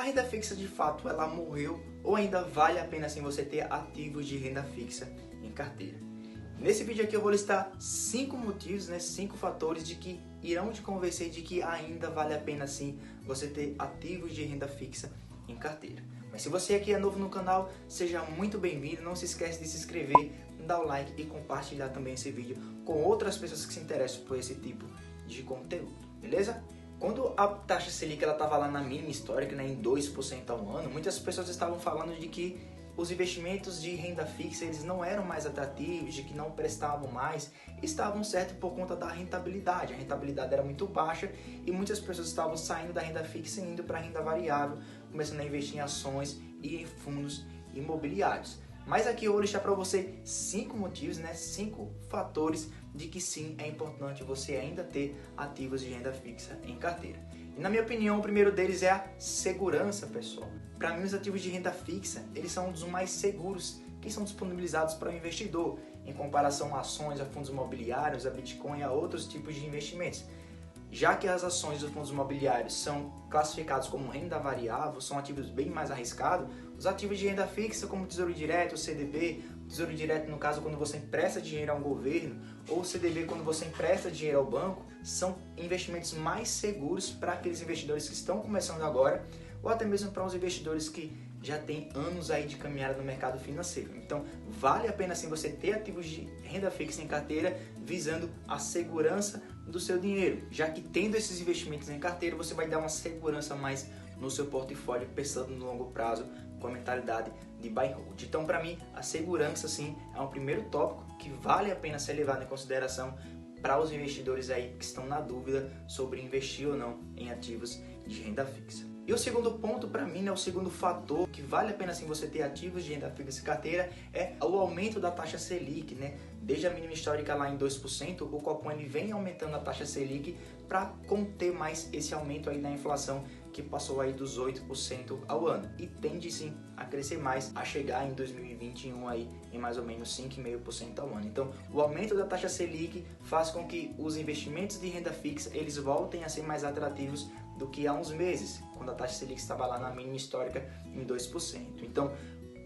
renda fixa de fato ela morreu ou ainda vale a pena assim você ter ativos de renda fixa em carteira? Nesse vídeo aqui eu vou listar 5 motivos, 5 fatores de que irão te convencer de que ainda vale a pena sim você ter ativos de renda fixa em carteira. Mas se você aqui é novo no canal, seja muito bem-vindo, não se esquece de se inscrever, dar o like e compartilhar também esse vídeo com outras pessoas que se interessam por esse tipo de conteúdo, beleza? Quando a taxa Selic estava lá na mínima histórica, em 2% ao ano, muitas pessoas estavam falando de que os investimentos de renda fixa eles não eram mais atrativos, de que não prestavam mais, estavam certos por conta da rentabilidade. A rentabilidade era muito baixa e muitas pessoas estavam saindo da renda fixa e indo para a renda variável, começando a investir em ações e em fundos imobiliários. Mas aqui eu vou deixar para você 5 motivos, 5 fatores de que sim, é importante você ainda ter ativos de renda fixa em carteira. E na minha opinião, o primeiro deles é a segurança, pessoal. Para mim, os ativos de renda fixa, eles são um dos mais seguros que são disponibilizados para o investidor, em comparação a ações, a fundos imobiliários, a Bitcoin e a outros tipos de investimentos. Já que as ações dos fundos imobiliários são classificados como renda variável, são ativos bem mais arriscados, os ativos de renda fixa como Tesouro Direto, o CDB, Tesouro Direto no caso quando você empresta dinheiro a um governo, ou o CDB quando você empresta dinheiro ao banco, são investimentos mais seguros para aqueles investidores que estão começando agora, ou até mesmo para os investidores que já têm anos aí de caminhada no mercado financeiro. Então, vale a pena sim você ter ativos de renda fixa em carteira visando a segurança do seu dinheiro, já que tendo esses investimentos em carteira, você vai dar uma segurança a mais no seu portfólio, pensando no longo prazo, com a mentalidade de buy and hold. Então, para mim, a segurança sim é um primeiro tópico que vale a pena ser levado em consideração para os investidores aí que estão na dúvida sobre investir ou não em ativos de renda fixa. E o segundo ponto para mim, o segundo fator que vale a pena sim você ter ativos de renda fixa em carteira é o aumento da taxa Selic, Desde a mínima histórica lá em 2%, o Copom ele vem aumentando a taxa Selic para conter mais esse aumento aí da inflação que passou aí dos 8% ao ano e tende sim a crescer mais, a chegar em 2021 aí em mais ou menos 5,5% ao ano. Então, o aumento da taxa Selic faz com que os investimentos de renda fixa eles voltem a ser mais atrativos do que há uns meses, quando a taxa Selic estava lá na mínima histórica em 2%. Então,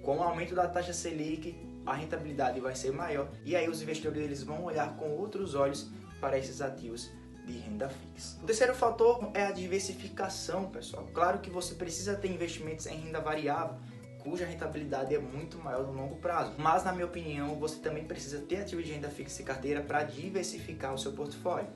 com o aumento da taxa Selic, a rentabilidade vai ser maior e aí os investidores eles vão olhar com outros olhos para esses ativos de renda fixa. O terceiro fator é a diversificação, pessoal. Claro que você precisa ter investimentos em renda variável, cuja rentabilidade é muito maior no longo prazo. Mas, na minha opinião, você também precisa ter ativos de renda fixa em carteira para diversificar o seu portfólio.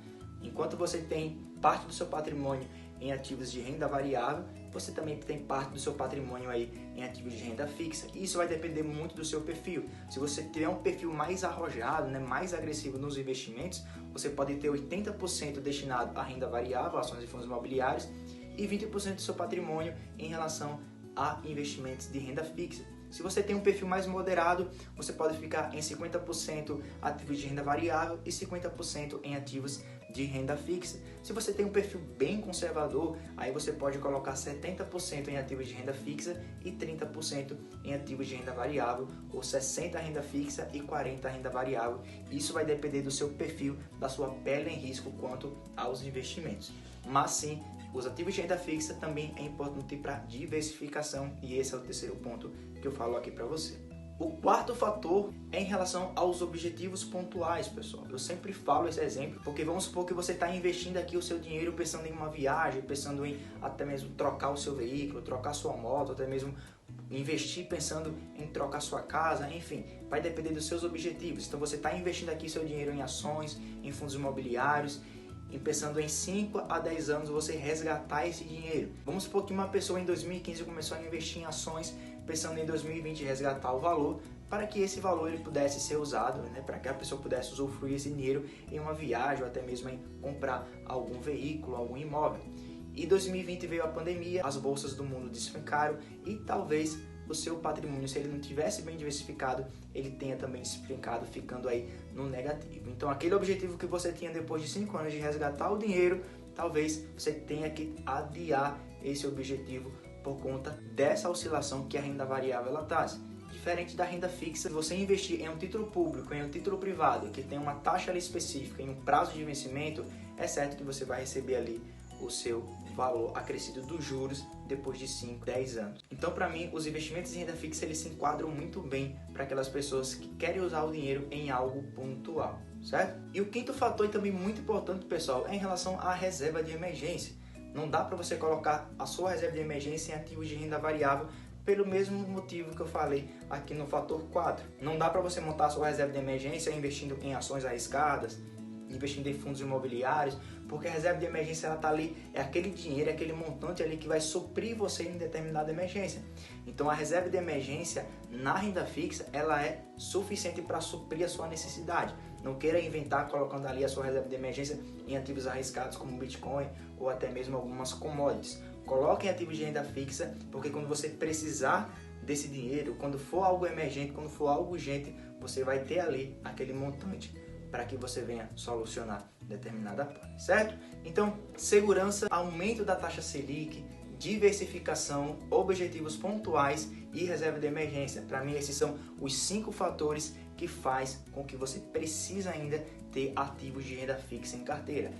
Enquanto você tem parte do seu patrimônio em ativos de renda variável, você também tem parte do seu patrimônio aí em ativos de renda fixa. E isso vai depender muito do seu perfil. Se você tiver um perfil mais arrojado, mais agressivo nos investimentos, você pode ter 80% destinado à renda variável, ações e fundos imobiliários, e 20% do seu patrimônio em relação a investimentos de renda fixa. Se você tem um perfil mais moderado, você pode ficar em 50% ativos de renda variável e 50% em ativos de renda fixa. Se você tem um perfil bem conservador, aí você pode colocar 70% em ativos de renda fixa e 30% em ativos de renda variável, ou 60% renda fixa e 40% renda variável. Isso vai depender do seu perfil, da sua pele em risco quanto aos investimentos. Mas sim, os ativos de renda fixa também é importante para diversificação e esse é o terceiro ponto que eu falo aqui para você. O quarto fator é em relação aos objetivos pontuais, pessoal. Eu sempre falo esse exemplo porque vamos supor que você está investindo aqui o seu dinheiro pensando em uma viagem, pensando em até mesmo trocar o seu veículo, trocar sua moto, até mesmo investir pensando em trocar sua casa, enfim, vai depender dos seus objetivos. Então você está investindo aqui seu dinheiro em ações, em fundos imobiliários, e pensando em 5 a 10 anos você resgatar esse dinheiro. Vamos supor que uma pessoa em 2015 começou a investir em ações pensando em 2020 resgatar o valor para que esse valor ele pudesse ser usado, para que a pessoa pudesse usufruir esse dinheiro em uma viagem ou até mesmo em comprar algum veículo, algum imóvel. E 2020 veio a pandemia, as bolsas do mundo despencaram e talvez o seu patrimônio, se ele não tivesse bem diversificado, ele tenha também despencado, ficando aí no negativo. Então, aquele objetivo que você tinha depois de 5 anos de resgatar o dinheiro, talvez você tenha que adiar esse objetivo por conta dessa oscilação que a renda variável ela traz. Diferente da renda fixa, se você investir em um título público, em um título privado, que tem uma taxa ali específica, em um prazo de vencimento, é certo que você vai receber ali o seu valor acrescido dos juros depois de 5, 10 anos. Então, para mim, os investimentos em renda fixa eles se enquadram muito bem para aquelas pessoas que querem usar o dinheiro em algo pontual, certo? E o quinto fator, e também muito importante, pessoal, é em relação à reserva de emergência. Não dá para você colocar a sua reserva de emergência em ativos de renda variável pelo mesmo motivo que eu falei aqui no fator 4. Não dá para você montar a sua reserva de emergência investindo em ações arriscadas, investindo em fundos imobiliários, porque a reserva de emergência ela tá ali, é aquele dinheiro, é aquele montante ali que vai suprir você em determinada emergência. Então a reserva de emergência na renda fixa, ela é suficiente para suprir a sua necessidade. Não queira inventar colocando ali a sua reserva de emergência em ativos arriscados como Bitcoin ou até mesmo algumas commodities. Coloque em ativos de renda fixa, porque quando você precisar desse dinheiro, quando for algo emergente, quando for algo urgente, você vai ter ali aquele montante para que você venha solucionar determinada pane, certo? Então, segurança, aumento da taxa Selic, diversificação, objetivos pontuais e reserva de emergência. Para mim, esses são os 5 fatores que faz com que você precisa ainda ter ativos de renda fixa em carteira.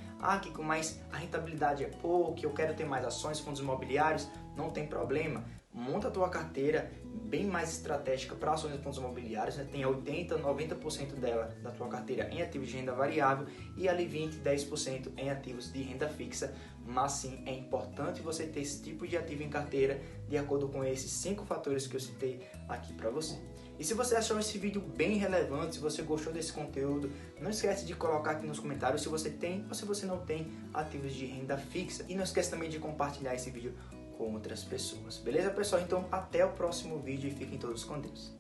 Kiko, mas a rentabilidade é pouco, eu quero ter mais ações, fundos imobiliários, não tem problema. Monta a tua carteira bem mais estratégica para ações e fundos imobiliários, né? Tenha 80%, 90% dela da tua carteira em ativos de renda variável e ali 20%, 10% em ativos de renda fixa. Mas sim, é importante você ter esse tipo de ativo em carteira de acordo com esses 5 fatores que eu citei aqui para você. E se você achou esse vídeo bem relevante, se você gostou desse conteúdo, não esquece de colocar aqui nos comentários se você tem ou se você não tem ativos de renda fixa. E não esquece também de compartilhar esse vídeo com outras pessoas. Beleza, pessoal? Então, até o próximo vídeo e fiquem todos com Deus.